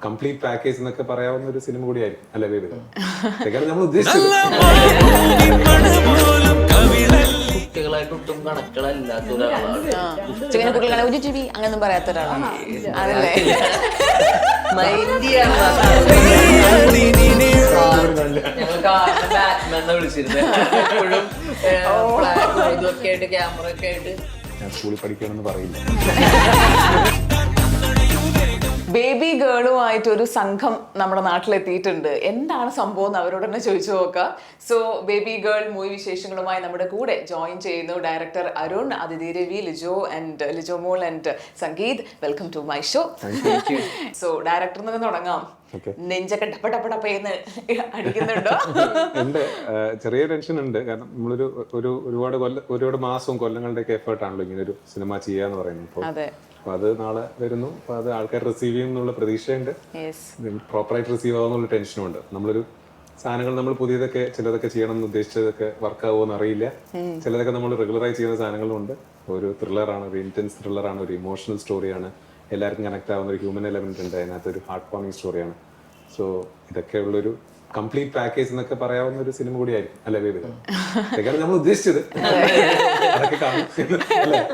Complete package എന്നൊക്കെ പറയാവുന്ന ഒരു സിനിമ കൂടിയായിരിക്കും അല്ലെ ബേബി? കാരണം നമ്മൾ ഉദ്ദേശിച്ചത് കുട്ടികളായിട്ടൊട്ടും കണക്റ്റഡ് അല്ലാത്ത ഒരാളാണ്. കുട്ടികളെ ഒരു ജീവി അങ്ങനൊന്നും പറയാത്ത ഒരാളാണ് അതല്ലേ? ഞങ്ങൾ വിളിച്ചിരുന്നത് എപ്പോഴും ഇതൊക്കെ ആയിട്ട് ക്യാമറ ഒക്കെ ആയിട്ട്. ഞാൻ സ്കൂളിൽ പഠിക്കണമെന്ന് പറയില്ല. ബേബി ഗേളുമായിട്ട് ഒരു സംഘം നമ്മുടെ നാട്ടിലെത്തിയിട്ടുണ്ട്. എന്താണ് സംഭവം എന്ന് അവരോട് തന്നെ ചോദിച്ചു നോക്കാം. സോ ബേബി ഗേൾ മൂവി വിശേഷങ്ങളുമായി നമ്മുടെ കൂടെ ജോയിൻ ചെയ്യുന്നു director Arun, Athithi Ravi, Lijo Mol and Sangeeth. Welcome to my show. So director നിന്ന് തുടങ്ങാം. നെഞ്ചൊക്കെ ടപ്പടപ്പടപ്പേന്ന് അടിക്കുന്നുണ്ടോ? ഉണ്ട്, ചെറിയ ടെൻഷൻ ഉണ്ട്. കാരണം നമ്മളൊരു ഒരുപാട് മാസവും കൊല്ലങ്ങളുടെയൊക്കെ എഫേർട്ടാണല്ലോ ഇങ്ങനെ ഒരു സിനിമ ചെയ്യാന്ന് പറയുന്നത്. അപ്പൊ അത് നാളെ വരുന്നു. അപ്പൊ അത് ആൾക്കാർ റിസീവ് ചെയ്യുന്നുള്ള പ്രതീക്ഷയുണ്ട്. പ്രോപ്പറായിട്ട് റിസീവ് ആവുന്നുള്ള ടെൻഷനും ഉണ്ട്. നമ്മളൊരു സാധനങ്ങൾ നമ്മൾ പുതിയതൊക്കെ ചിലതൊക്കെ ചെയ്യണം എന്ന് ഉദ്ദേശിച്ചതൊക്കെ വർക്ക് ആവുമെന്ന് അറിയില്ല. ചിലതൊക്കെ നമ്മൾ റെഗുലറായി ചെയ്യുന്ന സാധനങ്ങളും ഉണ്ട്. ഒരു ത്രില്ലറാണ്, ഒരു ഇന്റൻസ് ത്രില്ലറാണ്, ഒരു ഇമോഷണൽ സ്റ്റോറിയാണ്, എല്ലാവർക്കും കണക്ട് ആവുന്ന ഒരു ഹ്യൂമൻ എലമെന്റ് ഉണ്ട് അതിനകത്ത്, ഒരു ഹാർട്ട് വാമിംഗ് സ്റ്റോറിയാണ്. സോ ഇതൊക്കെ ഉള്ളൊരു കംപ്ലീറ്റ് പാക്കേജ് എന്നൊക്കെ പറയാവുന്ന ഒരു സിനിമ കൂടിയായിരിക്കും അല്ലെ ബേബി? കാരണം നമ്മൾ ഉദ്ദേശിച്ചത്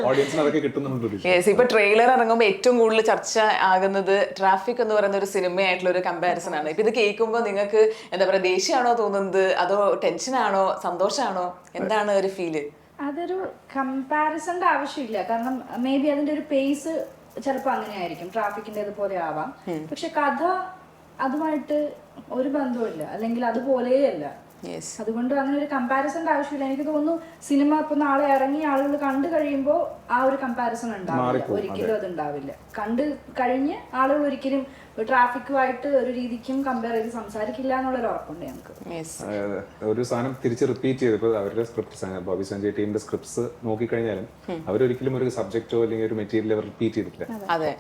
ഓഡിയൻസിന് അതൊക്കെ കിട്ടുന്നുണ്ട്. ഇപ്പൊ ട്രെയിലർ ഇറങ്ങുമ്പോൾ ഏറ്റവും കൂടുതൽ ചർച്ച ആകുന്നത് ട്രാഫിക് എന്ന് പറയുന്ന ഒരു സിനിമയായിട്ടുള്ള ഒരു കമ്പാരിസൺ ആണ്. ഇപ്പൊ ഇത് കേൾക്കുമ്പോൾ നിങ്ങൾക്ക് എന്താ പറയാ, ദേഷ്യമാണോ തോന്നുന്നത്, അതോ ടെൻഷനാണോ, സന്തോഷമാണോ, എന്താണ് ഒരു ഫീല്? അതൊരു കമ്പാരിസന്റെ ആവശ്യമില്ല. കാരണം മേ ബി അതിന്റെ ഒരു പേസ് ചിലപ്പോൾ അങ്ങനെ ആയിരിക്കും, ട്രാഫിക്കിന്റെ അതുപോലെ ആവാം. പക്ഷെ കഥ അതുമായിട്ട് ഒരു ബന്ധവുമില്ല, അല്ലെങ്കിൽ അതുപോലെയല്ല. അതുകൊണ്ട് അങ്ങനെ ഒരു കമ്പാരിസന്റെ ആവശ്യമില്ല. എനിക്ക് തോന്നുന്നു സിനിമ ഇപ്പൊ നാളെ ഇറങ്ങി ആളുകൾ കണ്ടു കഴിയുമ്പോൾ ആ ഒരു കമ്പാരിസൺ ഉണ്ടാവില്ല, ഒരിക്കലും അത് ഉണ്ടാവില്ല. കണ്ടു കഴിഞ്ഞ് ആളുകൾ ഒരിക്കലും ട്രാഫിക്കുമായിട്ട് ഒരു രീതിക്കും കമ്പയർ ചെയ്ത് സംസാരിക്കില്ല എന്നുള്ളൊരു ഉറപ്പുണ്ട് ഞങ്ങൾക്ക്. ഒരു സാധനം തിരിച്ച് റിപ്പീറ്റ് ചെയ്തപ്പോൾ അവരുടെ സ്ക്രിപ്റ്റ്, ബോബി സഞ്ജയ് ടീമിന്റെ സ്ക്രിപ്റ്റ്സ് നോക്കിക്കഴിഞ്ഞാലും അവരൊരിക്കലും ഒരു സബ്ജക്റ്റോ അല്ലെങ്കിൽ ഒരു മെറ്റീരിയൽ റിപ്പീറ്റ് ചെയ്തിട്ടില്ല.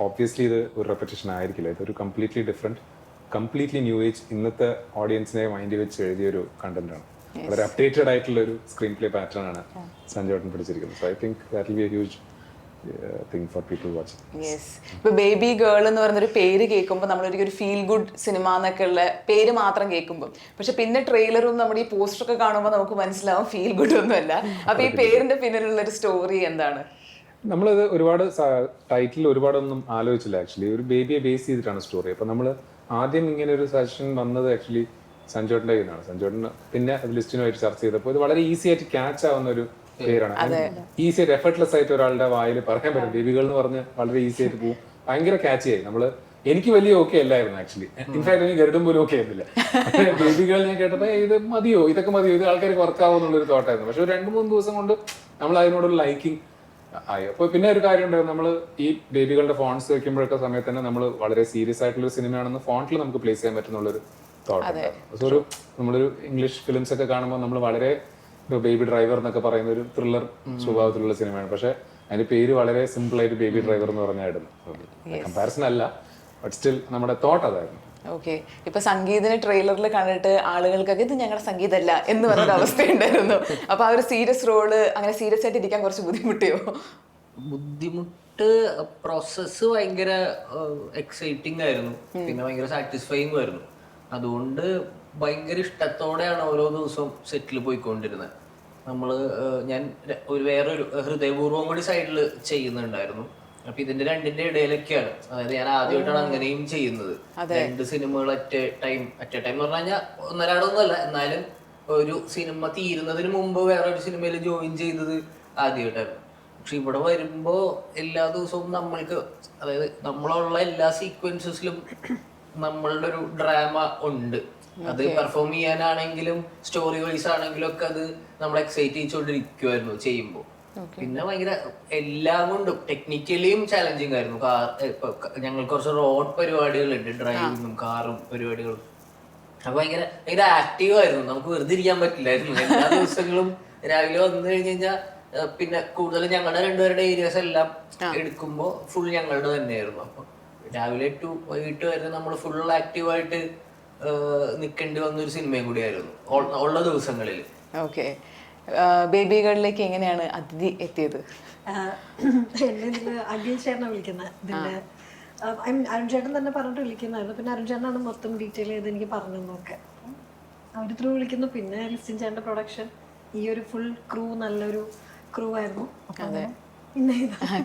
ഓബ്വിയസ്ലി ഇത് ഒരു റെപ്പറ്റേഷൻ ആയിരിക്കില്ല. ഇതൊരു completely different, completely new age, ഇന്നത്തെ ഓഡിയൻസിനെ മൈൻഡ് വെച്ച് എഴുതിയ ഒരു കണ്ടന്റ് ആണ്. വളരെ അപ്ഡേറ്റഡ് ആയിട്ടുള്ള ഒരു സ്ക്രീൻ പ്ലേ പാറ്റേൺ ആണ് സഞ്ജയ് പിടിച്ചിരിക്കുന്നത്. So I think that will be a huge thing for people watching. ഇപ്പൊ ബേബി ഗേൾ എന്ന് പറയുന്നൊരു പേര് കേൾക്കുമ്പോൾ നമ്മളൊരു ഫീൽ ഗുഡ് സിനിമ എന്നൊക്കെ ഉള്ള പേര് മാത്രം കേൾക്കുമ്പോൾ, പക്ഷെ പിന്നെ ട്രെയിലറും നമ്മുടെ ഈ പോസ്റ്ററൊക്കെ കാണുമ്പോൾ നമുക്ക് മനസ്സിലാവും ഫീൽ ഗുഡ് ഒന്നുമല്ല. അപ്പൊ ഈ പേരിന്റെ പിന്നിലുള്ള ഒരു സ്റ്റോറി എന്താണ്? നമ്മളത് ഒരുപാട് ടൈറ്റിൽ ഒരുപാടൊന്നും ആലോചിച്ചില്ല. ആക്ച്വലി ഒരു ബേബിയെ ബേസ് ചെയ്തിട്ടാണ് സ്റ്റോറി. അപ്പൊ നമ്മള് ആദ്യം ഇങ്ങനെ ഒരു സജഷൻ വന്നത് ആക്ച്വലി സഞ്ജോട്ടിന്റെ കയ്യിലാണ്. സഞ്ജോട്ടിന് പിന്നെ ലിസ്റ്റിനുമായിട്ട് ചർച്ച ചെയ്തപ്പോൾ ഇത് വളരെ ഈസി ആയിട്ട് ക്യാച്ച് ആവുന്ന ഒരു പേരാണ്. ഈസി ആയിട്ട് എഫർട്ട്ലെസ് ആയിട്ട് ഒരാളുടെ വായിൽ പറയാൻ പറ്റും. ബേബികൾ എന്ന് പറഞ്ഞ് വളരെ ഈസി ആയിട്ട് പോകും. ഭയങ്കര ക്യാച്ച് ആയി. നമ്മള് എനിക്ക് വലിയ ഓക്കെ അല്ലായിരുന്നു ആക്ച്വലി. ഇൻഫാക്ട് എനിക്ക് ഗരുഡം പോലും ഓക്കെ ആയിരുന്നില്ല. ബേബികൾ ഞാൻ കേട്ടപ്പോ ഇത് മതിയോ, ഇതൊക്കെ മതിയോ, ഇത് ആൾക്കാർക്ക് വർക്കാവോ എന്നുള്ളൊരു തോട്ടായിരുന്നു. പക്ഷെ ഒരു 2-3 ദിവസം കൊണ്ട് നമ്മൾ അതിനോടൊരു ലൈക്കിങ് ആയി. അപ്പൊ പിന്നെ ഒരു കാര്യം ഉണ്ടായിരുന്നു, നമ്മൾ ഈ ബേബികളുടെ ഫോൺസ് വെക്കുമ്പോഴൊക്കെ സമയത്ത് തന്നെ നമ്മൾ വളരെ സീരിയസ് ആയിട്ടുള്ള സിനിമയാണെന്ന് ഫോണ്ടിൽ നമുക്ക് പ്ലേസ് ചെയ്യാൻ പറ്റുന്നുള്ളൊരു തോട്ട്. സോ ഒരു നമ്മളൊരു ഇംഗ്ലീഷ് ഫിലിംസ് ഒക്കെ കാണുമ്പോൾ നമ്മൾ വളരെ ബേബി ഡ്രൈവർ എന്നൊക്കെ പറയുന്ന ഒരു ത്രില്ലർ സ്വഭാവത്തിലുള്ള സിനിമയാണ്. പക്ഷെ അതിന്റെ പേര് വളരെ സിമ്പിൾ ആയിട്ട് ബേബി ഡ്രൈവർ എന്ന് പറഞ്ഞായിരുന്നു. കമ്പാരിസൺ അല്ല, ബട്ട് സ്റ്റിൽ നമ്മുടെ തോട്ട് അതായിരുന്നു. ഓക്കെ, ഇപ്പൊ സംഗീതിന് ട്രെയിലറിൽ കണ്ടിട്ട് ആളുകൾക്കൊക്കെ ഇത് ഞങ്ങളുടെ സംഗീതമല്ല എന്ന് പറഞ്ഞൊരു അവസ്ഥയുണ്ടായിരുന്നു. അപ്പൊ ആ ഒരു സീരിയസ് റോള് അങ്ങനെ സീരിയസ് ആയിട്ട് ഇരിക്കാൻ കുറച്ച് ബുദ്ധിമുട്ടിയോ? ബുദ്ധിമുട്ട്, പ്രോസസ്സ് ഭയങ്കര എക്സൈറ്റിംഗ് ആയിരുന്നു, പിന്നെ ഭയങ്കര സാറ്റിസ്ഫൈങ് ആയിരുന്നു. അതുകൊണ്ട് ഭയങ്കര ഇഷ്ടത്തോടെയാണ് ഓരോ ദിവസവും സെറ്റിൽ പോയിക്കൊണ്ടിരുന്നത്. ഞാൻ വേറൊരു ഹൃദയപൂർവ്വം കൂടി സൈഡിൽ ചെയ്യുന്നുണ്ടായിരുന്നു. അപ്പൊ ഇതിന്റെ രണ്ടിന്റെ ഇടയിലൊക്കെയാണ്, അതായത് ഞാൻ ആദ്യമായിട്ടാണ് അങ്ങനെയും ചെയ്യുന്നത്. 2 സിനിമകൾ അറ്റ് ടൈം എന്ന് പറഞ്ഞു കഴിഞ്ഞാൽ ഒന്നൊരാടൊന്നുമല്ല, എന്നാലും ഒരു സിനിമ തീരുന്നതിന് മുമ്പ് വേറൊരു സിനിമയിൽ ജോയിൻ ചെയ്തത് ആദ്യമായിട്ടായിരുന്നു. പക്ഷെ ഇവിടെ വരുമ്പോ എല്ലാ ദിവസവും നമ്മൾക്ക്, അതായത് നമ്മളുള്ള എല്ലാ സീക്വൻസസിലും നമ്മളുടെ ഒരു ഡ്രാമ ഉണ്ട്. അത് പെർഫോം ചെയ്യാനാണെങ്കിലും സ്റ്റോറി വൈസ് ആണെങ്കിലും ഒക്കെ അത് നമ്മളെ എക്സൈറ്റ് ചെയ്യിച്ചോണ്ടിരിക്കുവായിരുന്നു ചെയ്യുമ്പോൾ. പിന്നെ ഭയങ്കര എല്ലാം കൊണ്ടും ടെക്നിക്കലിയും ചാലഞ്ചിങ് ആയിരുന്നു. ഞങ്ങൾ കുറച്ച് റോഡ് പരിപാടികളുണ്ട്, ഡ്രൈവിങ്ങും കാറും പരിപാടികളും. അപ്പൊ ഭയങ്കര ആക്റ്റീവ് ആയിരുന്നു. നമുക്ക് വെറുതെ ഇരിക്കാൻ പറ്റില്ലായിരുന്നു. എല്ലാ ദിവസങ്ങളും രാവിലെ വന്നു കഴിഞ്ഞ് കഴിഞ്ഞാൽ പിന്നെ കൂടുതൽ ഞങ്ങളുടെ 2 പേരുടെ ഏരിയാസ് എല്ലാം എടുക്കുമ്പോൾ ഫുൾ ഞങ്ങളുടെ തന്നെയായിരുന്നു. അപ്പൊ രാവിലെ ടു വൈകിട്ട് വരെ നമ്മൾ ഫുൾ ആക്റ്റീവായിട്ട് നിൽക്കേണ്ടി വന്നൊരു സിനിമയും കൂടിയായിരുന്നു ഉള്ള ദിവസങ്ങളിൽ. ഓക്കെ, ബേബികളിലേക്ക് എങ്ങനെയാണ് അതിഥി എത്തിയത്? എന്നെ അഖിൽ ചേർന്ന വിളിക്കുന്നത് ഇതിന്റെ അരുൺ ചേട്ടൻ തന്നെ പറഞ്ഞിട്ട് വിളിക്കുന്നതായിരുന്നു. പിന്നെ അരുൺ ചേട്ടനാണ് മൊത്തം ഡീറ്റെയിൽ ചെയ്ത് എനിക്ക് പറഞ്ഞു തന്നൊക്കെ. അവർ ത്രൂ വിളിക്കുന്നു. പിന്നെ ലിസ്റ്റിൻ ചേട്ടൻ്റെ പ്രൊഡക്ഷൻ, ഈ ഒരു ഫുൾ ക്രൂ നല്ലൊരു ക്രൂ ആയിരുന്നു. പിന്നെ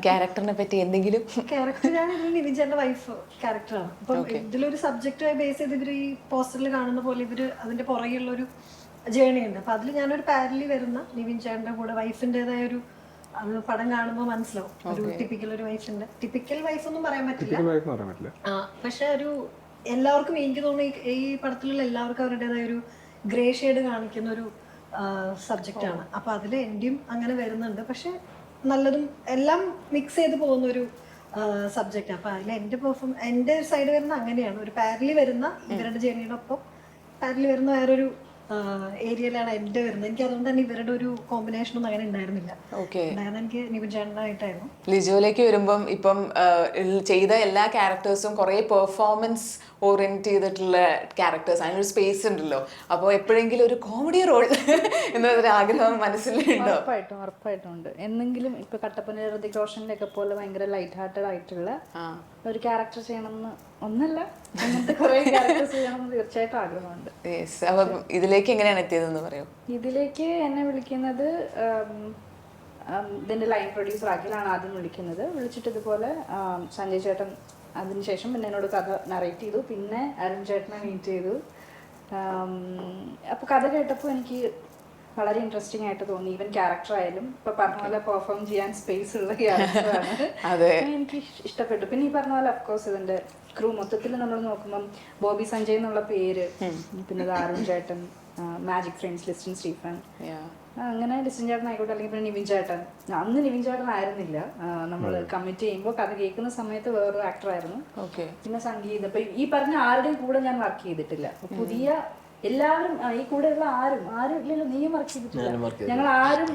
ക്യാരക്ടറിനെ പറ്റി എന്തെങ്കിലും? ക്യാരക്ടർ ഞാൻ നിവിൻ ചേട്ടൻ്റെ വൈഫ് ക്യാരക്ടറാണ്. അപ്പം ഇതിലൊരു സബ്ജക്റ്റായി ബേസ് ചെയ്ത് ഇവർ ഈ പോസ്റ്ററിൽ കാണുന്ന പോലെ ഇവർ അതിൻ്റെ പുറകെയുള്ളൊരു ജേണി ഉണ്ട്. അപ്പം അതിൽ ഞാനൊരു പാരലി വരുന്ന നിവിൻ ചേട്ടൻ്റെ കൂടെ വൈഫിൻ്റെതായ ഒരു, അത് പടം കാണുമ്പോൾ മനസ്സിലാവും ഒരു ഒരു വൈഫിന്റെ ടിപ്പിക്കൽ വൈഫ് ഒന്നും പറയാൻ പറ്റില്ല. പക്ഷെ ഒരു എല്ലാവർക്കും എനിക്ക് തോന്നുന്നു ഈ പടത്തിലുള്ള എല്ലാവർക്കും അവരുടേതായ ഒരു ഗ്രേ ഷെയ്ഡ് കാണിക്കുന്ന ഒരു സബ്ജക്റ്റ് ആണ്. അപ്പൊ അതിൽ എന്റെയും അങ്ങനെ വരുന്നുണ്ട്. പക്ഷെ നല്ലതും എല്ലാം മിക്സ് ചെയ്ത് പോകുന്ന ഒരു സബ്ജക്റ്റ്. അപ്പൊ അതിൽ എന്റെ സൈഡ് വരുന്ന അങ്ങനെയാണ്, ഒരു പാരലി വരുന്ന ഇവരുടെ ജേണിയുടെ ഒപ്പം പാരലി വരുന്ന വേറൊരു ഏരിയയിലാണ് എന്റെ വരുന്നത്. എനിക്ക് അതുകൊണ്ട് തന്നെ ഇവരുടെ ഒരു കോമ്പിനേഷൻ ഒന്നും അങ്ങനെ ഉണ്ടായിരുന്നില്ല. എനിക്ക് നിവിൻ ചേട്ടനായിട്ടായിരുന്നു. ലിജോയിലേക്ക് വരുമ്പം ഇപ്പം ചെയ്ത എല്ലാ ക്യാരക്ടേഴ്സും കുറെ പെർഫോമൻസ് ഓറിയന്റ് ചെയ്തിട്ടുള്ള ക്യാരക്ടേഴ്സ്, അതിനൊരു സ്പേസ് ഉണ്ടല്ലോ. അപ്പോൾ എപ്പോഴെങ്കിലും ഒരു കോമഡി റോൾ എന്നൊരു ആഗ്രഹം മനസ്സിലുണ്ടോ? ഉറപ്പായിട്ടും ഉണ്ട്. എന്തെങ്കിലും ഇപ്പൊ കട്ടപ്പന ഋതിക് റോഷനിലൊക്കെ പോലെ ഭയങ്കര ലൈറ്റ് ഹാർട്ടഡ് ആയിട്ടുള്ള ഒരു ക്യാരക്ടർ ചെയ്യണമെന്ന്, ഒന്നല്ല അങ്ങനത്തെ കുറെ ക്യാരക്ടേഴ്സ് ചെയ്യണമെന്ന് തീർച്ചയായിട്ടും ആഗ്രഹമുണ്ട്. അപ്പൊ ഇതിലേക്ക് എങ്ങനെയാണ് എത്തിയതെന്ന് പറയൂ? ഇതിലേക്ക് എന്നെ വിളിക്കുന്നത് ഇതിന്റെ ലൈൻ പ്രൊഡ്യൂസർ അഖിലാണ് ആദ്യം വിളിക്കുന്നത്. വിളിച്ചിട്ട് ഇതുപോലെ സഞ്ജയ് ചേട്ടൻ, അതിനുശേഷം പിന്നെ എന്നോട് കഥ നറേറ്റ് ചെയ്തു. പിന്നെ അരുൺ ചേട്ടനെ മീറ്റ് ചെയ്തു. അപ്പോൾ കഥ കേട്ടപ്പോൾ എനിക്ക് വളരെ ഇൻട്രസ്റ്റിംഗ് ആയിട്ട് തോന്നി. ഈവൻ ക്യാരക്ടർ ആയാലും ഇപ്പൊ പറഞ്ഞ പോലെ പെർഫോം ചെയ്യാൻ സ്പേസ് ഉള്ള ക്യാരക്ടറാണ്. എനിക്ക് ഇഷ്ടപ്പെട്ടു. പിന്നെ ഈ പറഞ്ഞ പോലെ അഫ്കോഴ്സ് ഇതിന്റെ ക്രൂ മൊത്തത്തിൽ നമ്മൾ നോക്കുമ്പം ബോബി സഞ്ജയ് എന്നുള്ള പേര്, പിന്നെ അരുൺ ചേട്ടൻ, മാജിക് ഫ്രണ്ട്സ് ലിസ്റ്റിൻ സ്റ്റീഫൻ, അങ്ങനെ ലിസ്റ്റിൻ ചേട്ടൻ ആയിക്കോട്ടെ, അല്ലെങ്കിൽ പിന്നെ നിവിൻ ചേട്ടൻ. അന്ന് നിവിൻ ചേട്ടൻ ആയിരുന്നില്ല, നമ്മൾ കമ്മിറ്റ് ചെയ്യുമ്പോൾ കഥ കേൾക്കുന്ന സമയത്ത് വേറൊരു ആക്ടർ ആയിരുന്നു. പിന്നെ സംഗീതം, ഇപ്പൊ ഈ പറഞ്ഞ ആരുടെയും കൂടെ ഞാൻ വർക്ക് ചെയ്തിട്ടില്ല. പുതിയ എല്ലാവരും, ഈ കൂടെയുള്ള ആരും ഇല്ലല്ലോ, നീയും വർക്ക് ചെയ്തിട്ടില്ല. ഞങ്ങൾ ആരും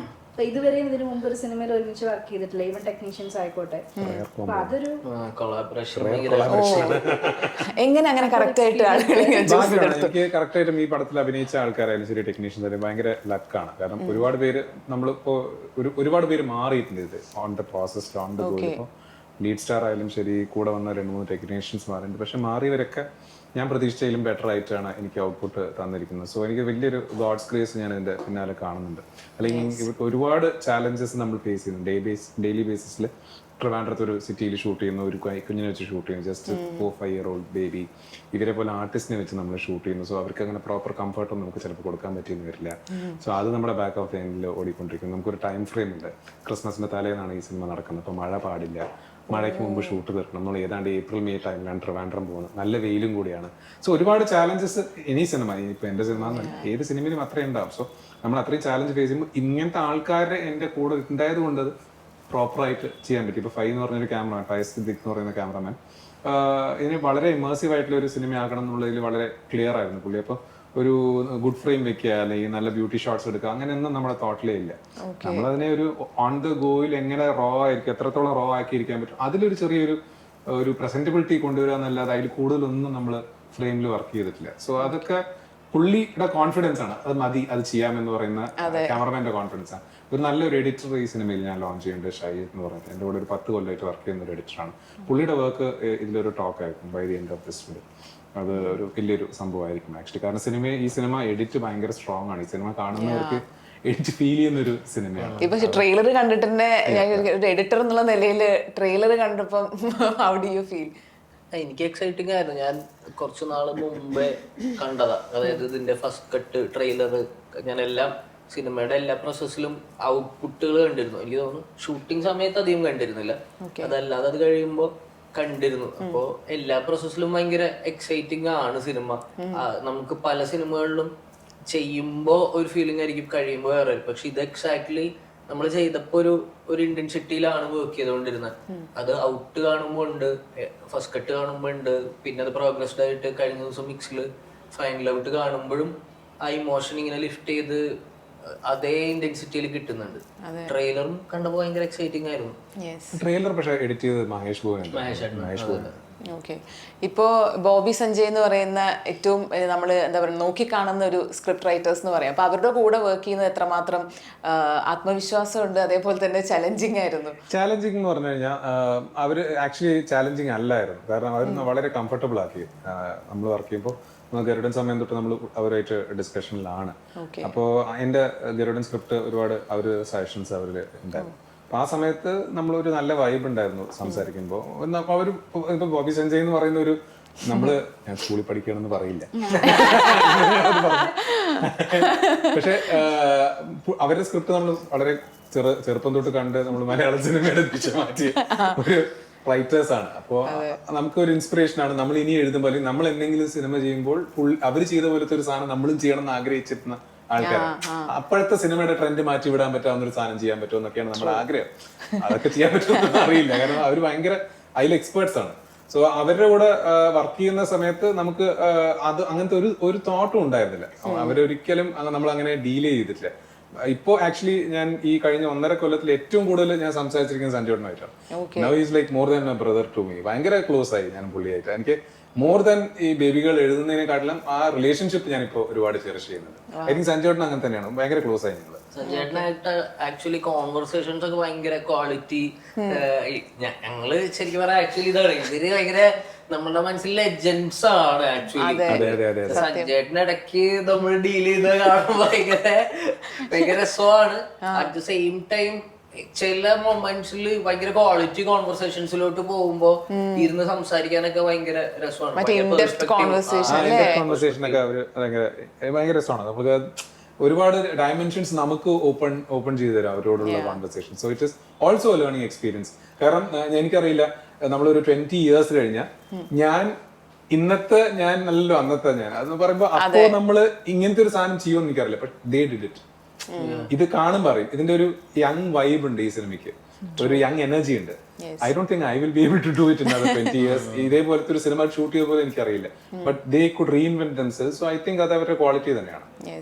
ഇതുവരെയും ഇതിനു മുമ്പ് ഒരു സിനിമയിൽ ഒരുമിച്ച് വർക്ക് ചെയ്തിട്ടില്ല, ഈവൻ ടെക്നീഷ്യൻസ് ആയിക്കോട്ടെ. അപ്പൊ അതൊരു എങ്ങനെ അങ്ങനെ കറക്റ്റ് ആയിട്ട് എനിക്ക് കറക്റ്റ് ആയിട്ടും ഈ പടത്തിൽ അഭിനയിച്ച ആൾക്കാരായാലും ശരി, ടെക്നീഷ്യൻസ് ആയാലും ഭയങ്കര ലക്കാണ്. കാരണം ഒരുപാട് പേര് നമ്മളിപ്പോ ഒരുപാട് പേര് മാറിയിട്ടുണ്ട് ഇത് on the process, on the goal. ഇപ്പോൾ ലീഡ് സ്റ്റാർ ആയാലും ശരി, കൂടെ വന്ന 2-3 ടെക്നീഷ്യൻസ് മാറിയിട്ടുണ്ട്. പക്ഷെ മാറിയവരൊക്കെ ഞാൻ പ്രതീക്ഷിച്ചതിലും ബെറ്റർ ആയിട്ടാണ് എനിക്ക് ഔട്ട്പുട്ട് തന്നിരിക്കുന്നത്. സോ എനിക്ക് വലിയൊരു ഗോഡ്സ് ഗ്രേസ് ഞാൻ ഇതിന്റെ പിന്നാലെ കാണുന്നുണ്ട്. അല്ലെങ്കിൽ ഒരുപാട് ചാലഞ്ചസ് നമ്മൾ ഫേസ് ചെയ്യുന്നു ഡെയിലി ബേസിസിൽ. ട്രിവാൻഡ്രത്ത് ഒരു സിറ്റിയിൽ ഷൂട്ട് ചെയ്യുന്നു, ഒരു കുഞ്ഞിനെ വെച്ച് ഷൂട്ട് ചെയ്യുന്നു, ജസ്റ്റ് 4-5 year old ബേബി. ഇവരെ പോലെ ആർട്ടിസ്റ്റിനെ വെച്ച് നമ്മൾ ഷൂട്ട് ചെയ്യുന്നു. സോ അവർക്ക് അങ്ങനെ പ്രോപ്പർ കംഫർട്ടൊന്നും നമുക്ക് ചിലപ്പോൾ കൊടുക്കാൻ പറ്റിയെന്ന് വരില്ല. സോ അത് നമ്മുടെ ബാക്ക് ഓഫ് ദ എൻഡിൽ ഓടിക്കൊണ്ടിരിക്കുന്നു. നമുക്കൊരു ടൈം ഫ്രെയിം ഉണ്ട്. ക്രിസ്മസിന്റെ തലേന്നാണ് ഈ സിനിമ നടക്കുന്നത്. അപ്പോൾ മഴ പാടില്ല, മഴയ്ക്ക് മുമ്പ് ഷൂട്ട് തീർക്കണം. നമ്മൾ ഏതാണ്ട് April May ടൈമിലാണ് ട്രിവാൻഡ്രം പോകുന്നത്. നല്ല വെയിലും കൂടിയാണ്. സോ ഒരുപാട് ചാലഞ്ചസ് ഇനി സിനിമ, ഇപ്പൊ എന്റെ സിനിമ ഏത് സിനിമയിലും അത്രയും ഉണ്ടാവും. സോ നമ്മൾ അത്രയും ചാലഞ്ച് ഫേസ് ചെയ്യുമ്പോൾ ഇങ്ങനത്തെ ആൾക്കാരെ എന്റെ കൂടെ ഉണ്ടായത് കൊണ്ട് അത് പ്രോപ്പറായിട്ട് ചെയ്യാൻ പറ്റി. ഇപ്പൊ ഫൈ എന്ന് പറഞ്ഞൊരു ക്യാമറമാൻ, ഫയസ് സിദ്ദിഖ് എന്ന് പറയുന്ന ക്യാമറമാൻ, ഇതിന് വളരെ ഇമേഴ്സീവ് ആയിട്ടുള്ള ഒരു സിനിമ ആക്കണം എന്നുള്ളതിൽ വളരെ ക്ലിയർ ആയിരുന്നു പുള്ളി. അപ്പോൾ ഒരു ഗുഡ് ഫ്രെയിം വെക്കുക, അല്ലെങ്കിൽ നല്ല ബ്യൂട്ടി ഷോട്ട്സ് എടുക്കുക, അങ്ങനെയൊന്നും നമ്മുടെ തോട്ടിലേ ഇല്ല. നമ്മളതിനെ ഒരു ഓൺ ദ ഗോയിൽ എങ്ങനെ റോ ആയിരിക്കും, എത്രത്തോളം റോ ആക്കിയിരിക്കാൻ പറ്റും, അതിലൊരു ചെറിയൊരു പ്രസന്റബിലിറ്റി കൊണ്ടുവരിക എന്നല്ലാതെ അതിൽ കൂടുതലൊന്നും നമ്മൾ ഫ്രെയിമിൽ വർക്ക് ചെയ്തിട്ടില്ല. സോ അതൊക്കെ പുള്ളിയുടെ കോൺഫിഡൻസ് ആണ്. അത് മതി, അത് ചെയ്യാമെന്ന് പറയുന്ന ക്യാമറമാന്റെ കോൺഫിഡൻസ് ആണ്. ഒരു നല്ലൊരു എഡിറ്റർ ഈ സിനിമയിൽ ഞാൻ ലോഞ്ച് ചെയ്യേണ്ടത് ഷൈജ് എന്ന് പറഞ്ഞിട്ട് എൻ്റെ കൂടെ ഒരു 10 കൊല്ലമായിട്ട് വർക്ക് ചെയ്യുന്ന ഒരു എഡിറ്ററാണ്. പുള്ളിയുടെ വർക്ക് ഇതിലൊരു ടോക്ക് ആയിരിക്കും by the end of this film. അത് ഒരു വലിയൊരു സംഭവമായിരിക്കും ആക്ച്വലി. കാരണം ഈ സിനിമ എഡിറ്റ് ഭയങ്കര സ്ട്രോങ് ആണ്. ഈ സിനിമ കാണുന്നവർക്ക് എഡിറ്റ് ഫീൽ ചെയ്യുന്ന ഒരു സിനിമയാണ്. ഇപ്പൊ ട്രെയിലർ കണ്ടിട്ട് തന്നെ ഒരു എഡിറ്റർ എന്നുള്ള നിലയിൽ ട്രെയിലർ കണ്ടപ്പം ഹൗ ഡു യു ഫീൽ? എനിക്ക് എക്സൈറ്റിംഗ് ആയിരുന്നു. ഞാൻ കുറച്ചു നാൾ മുമ്പേ കണ്ടതാ. അതായത് ഇതിന്റെ ഫസ്റ്റ് കട്ട് ട്രെയിലർ, ഞാൻ സിനിമയുടെ എല്ലാ പ്രോസസ്സിലും ഔട്ട്പുട്ടുകൾ കണ്ടിരുന്നു. എനിക്ക് തോന്നുന്നു ഷൂട്ടിംഗ് സമയത്ത് അധികം കണ്ടിരുന്നില്ല, അതല്ലാതെ അത് കഴിയുമ്പോൾ കണ്ടിരുന്നു. അപ്പോ എല്ലാ പ്രോസസ്സിലും ഭയങ്കര എക്സൈറ്റിംഗ് ആണ് സിനിമ. നമുക്ക് പല സിനിമകളിലും ചെയ്യുമ്പോ ഒരു ഫീലിംഗ് ആയിരിക്കും, കഴിയുമ്പോൾ വേറെ. പക്ഷെ ഇത് എക്സാക്ട്ലി നമ്മൾ ചെയ്തപ്പോ ഒരു ഇന്റൻസിറ്റിയിലാണ് വർക്ക് ചെയ്തുകൊണ്ടിരുന്നത്. അത് ഔട്ട് കാണുമ്പോ ഉണ്ട്, ഫസ്റ്റ് കട്ട് കാണുമ്പോ ഉണ്ട്, പിന്നെ അത് പ്രോഗ്രസ്ഡ് ആയിട്ട് കഴിഞ്ഞ ദിവസം മിക്സിൽ ഫൈനൽ ഔട്ട് കാണുമ്പോഴും ആ ഇമോഷൻ ഇങ്ങനെ ലിഫ്റ്റ് ചെയ്ത് അതേ ഇന്റൻസിറ്റിയിൽ കിട്ടുന്നുണ്ട്. ട്രെയിലറും കണ്ടപ്പോ ഭയങ്കര എക്സൈറ്റിംഗ് ആയിരുന്നു. ട്രെയിലർ പക്ഷെ എഡിറ്റ് ചെയ്തത് മഹേഷ് ഭവൻ. ഓക്കെ. ഇപ്പോൾ ബോബി സഞ്ജയ് എന്ന് പറയുന്ന ഏറ്റവും നമ്മൾ എന്താ പറയുക നോക്കിക്കാണുന്ന ഒരു സ്ക്രിപ്റ്റ് റൈറ്റേഴ്സ് എന്ന് പറയാം. അപ്പോൾ അവരുടെ കൂടെ വർക്ക് ചെയ്യുന്നത് എത്രമാത്രം ആത്മവിശ്വാസമുണ്ട്, അതേപോലെ തന്നെ ചലഞ്ചിങ് ആയിരുന്നു? ചാലഞ്ചിങ് എന്ന് പറഞ്ഞു കഴിഞ്ഞാൽ അവർ ആക്ച്വലി ചാലഞ്ചിങ് അല്ലായിരുന്നു. കാരണം അവർ വളരെ കംഫർട്ടബിൾ ആക്കി നമ്മൾ വർക്ക് ചെയ്യുമ്പോൾ. ഗരുഡൻ സമയം തൊട്ട് നമ്മൾ അവരായിട്ട് ഡിസ്കഷനിലാണ്. അപ്പോൾ എൻ്റെ ഗരുഡൻ സ്ക്രിപ്റ്റ് ഒരുപാട് അവർ സജഷൻസ് അവരിൽ ഉണ്ടായിരുന്നു. അപ്പൊ ആ സമയത്ത് നമ്മളൊരു നല്ല വൈബ് ഉണ്ടായിരുന്നു സംസാരിക്കുമ്പോൾ. അവർ ഇപ്പൊ ബോബി സഞ്ജയ് എന്ന് പറയുന്ന ഒരു നമ്മള് ഞാൻ സ്കൂളിൽ പഠിക്കണമെന്ന് പറയില്ല, പക്ഷെ അവരുടെ സ്ക്രിപ്റ്റ് നമ്മൾ വളരെ ചെറുപ്പം തൊട്ട് കണ്ട് നമ്മൾ മലയാള സിനിമയുടെ ദിശ മാറ്റിയ ഒരു റൈറ്റേഴ്സ് ആണ്. അപ്പോൾ നമുക്ക് ഒരു ഇൻസ്പിറേഷൻ ആണ്. നമ്മൾ ഇനി എഴുതുമ്പോൾ അല്ലെങ്കിൽ നമ്മൾ എന്തെങ്കിലും സിനിമ ചെയ്യുമ്പോൾ അവർ ചെയ്ത പോലത്തെ ഒരു സാധനം നമ്മളും ചെയ്യണം എന്ന് ആഗ്രഹിച്ചിരുന്ന ആൾക്കാർ. അപ്പോഴത്തെ സിനിമയുടെ ട്രെൻഡ് മാറ്റി വിടാൻ പറ്റാവുന്ന ഒരു സാധനം ചെയ്യാൻ പറ്റുമോ എന്നൊക്കെയാണ് നമ്മുടെ ആഗ്രഹം. അതൊക്കെ ചെയ്യാൻ പറ്റുമെന്ന് അറിയില്ല, കാരണം അവർ ഭയങ്കര അതിൽ എക്സ്പേർട്സ് ആണ്. സോ അവരുടെ കൂടെ വർക്ക് ചെയ്യുന്ന സമയത്ത് നമുക്ക് അത് അങ്ങനത്തെ ഒരു തോട്ടും ഉണ്ടായിരുന്നില്ല. അവരൊരിക്കലും നമ്മൾ അങ്ങനെ ഡീൽ ചെയ്തിട്ടില്ല. ഇപ്പോ ആക്ച്വലി ഞാൻ ഈ കഴിഞ്ഞ 1.5 കൊല്ലത്തിൽ ഏറ്റവും കൂടുതൽ ഞാൻ സംസാരിച്ചിരിക്കുന്നത് Sanjay. Now is like more than a brother to me. ഭയങ്കര ക്ലോസ് ആയി ഞാൻ പുള്ളിയായിട്ട്. എനിക്ക് മോർ ദാൻ ഈ ബേബികൾ എഴുതുന്നതിനെക്കാട്ടിലും ആ റിലേഷൻഷിപ്പ് ഞാനിപ്പോ ഒരുപാട് ചെറിഷ് ചെയ്യുന്നുണ്ട്. ഐ തിങ്ക് സഞ്ജയ് അങ്ങനെ തന്നെയാണ്, ഭയങ്കര ക്ലോസ് ആയി ഞങ്ങള്. സഞ്ജയേട്ടനായിട്ട് ആക്ച്വലി കോൺവെർസേഷൻസ് ഒക്കെ ഭയങ്കര ക്വാളിറ്റി. ഞങ്ങള് ശരിക്കും പറയാം ആക്ച്വലി ഇതാണ് ഇവര് ഭയങ്കര നമ്മളുടെ മനസ്സിൽ ലെജൻസ് ആണ് ആക്ച്വലി. സഞ്ജയേട്ടന്റെ ഇടയ്ക്ക് നമ്മൾ ഡീൽ ചെയ്ത് കാണുമ്പോൾ ഭയങ്കര രസമാണ്. അറ്റ് ദ സെയിം ടൈം ചില മൊമെന്റ്സിൽ ഭയങ്കര ക്വാളിറ്റി കോൺവെർസേഷൻസിലോട്ട് പോകുമ്പോ ഇരുന്ന് സംസാരിക്കാനൊക്കെ ഭയങ്കര രസമാണ്. കോൺവെർസേഷനൊക്കെ ഭയങ്കര രസമാണ്. നമുക്ക് ഒരുപാട് ഡയമെൻഷൻസ് നമുക്ക് ഓപ്പൺ ചെയ്തു തരാം അവരോടുള്ള conversation. So it is also A learning experience. കാരണം എനിക്കറിയില്ല, നമ്മളൊരു 20 years കഴിഞ്ഞ ഞാൻ ഇന്നത്തെ ഞാൻ നല്ലല്ലോ അന്നത്തെ ഞാൻ അതെന്ന് പറയുമ്പോ അപ്പോ നമ്മള് ഇങ്ങനത്തെ ഒരു സാധനം ചെയ്യുമെന്ന് എനിക്കറിയില്ല. But they did it. ഇത് കാണും പറയും ഇതിന്റെ ഒരു യങ് വൈബ് ഉണ്ട് ഈ സിനിമയ്ക്ക്, ഒരു യങ് എനർജി ഉണ്ട്. I don't think I will be able to do it in another 20 years. ഇതേപോലത്തെ ഒരു സിനിമ ഷൂട്ട് ചെയ്ത പോലെ എനിക്കറിയില്ല. But they could reinvent themselves. So I think അത് അവരുടെ ക്വാളിറ്റി തന്നെയാണ്.